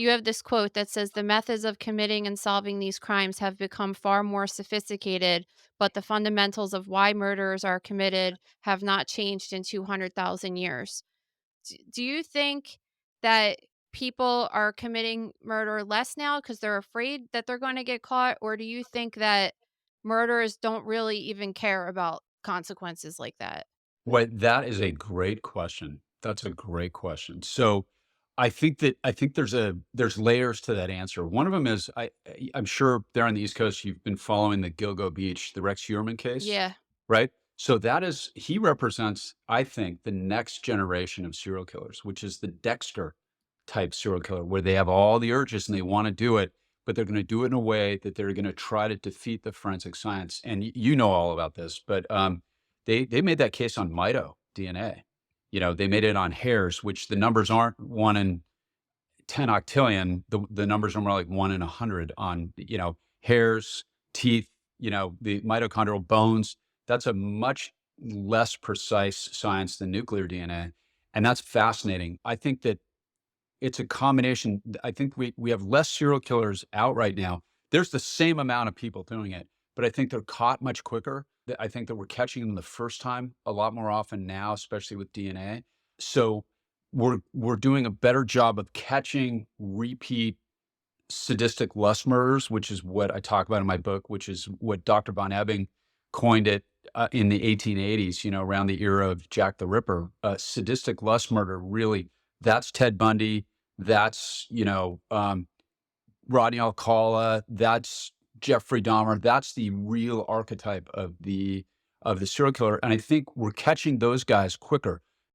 you have this quote that says, "The methods of committing and solving these crimes have become far more sophisticated, but the fundamentals of why murders are committed have not changed in 200,000 years." Do you think that people are committing murder less now because they're afraid that they're gonna get caught, or do you think that murderers don't really even care about consequences like that? Well, that is a great question. That's a great question. So, I think there's layers to that answer. One of them is I'm sure there on the East Coast you've been following the Gilgo Beach, the Rex Heuermann case, Yeah. right? So that is he represents, I think, the next generation of serial killers, which is the Dexter type serial killer, where they have all the urges and they want to do it, but they're going to do it in a way that they're going to try to defeat the forensic science. And you know all about this, but they made that case on mito DNA. You know, they made it on hairs, which the numbers aren't 1 in 10 octillion. The numbers are more like 1 in 100 on, hairs, teeth, the mitochondrial bones. That's a much less precise science than nuclear DNA. And that's fascinating. I think that it's a combination. I think we have less serial killers out right now. There's the same amount of people doing it, but I think they're caught much quicker. I think that we're catching them the first time a lot more often now, especially with DNA. So we're doing a better job of catching repeat sadistic lust murders, which is what I talk about in my book, which is what Dr. Von Ebbing coined it in the 1880s, around the era of Jack the Ripper. Sadistic lust murder, really, that's Ted Bundy, that's, Rodney Alcala, that's Jeffrey Dahmer. That's the real archetype of the serial killer. And I think we're catching those guys quicker.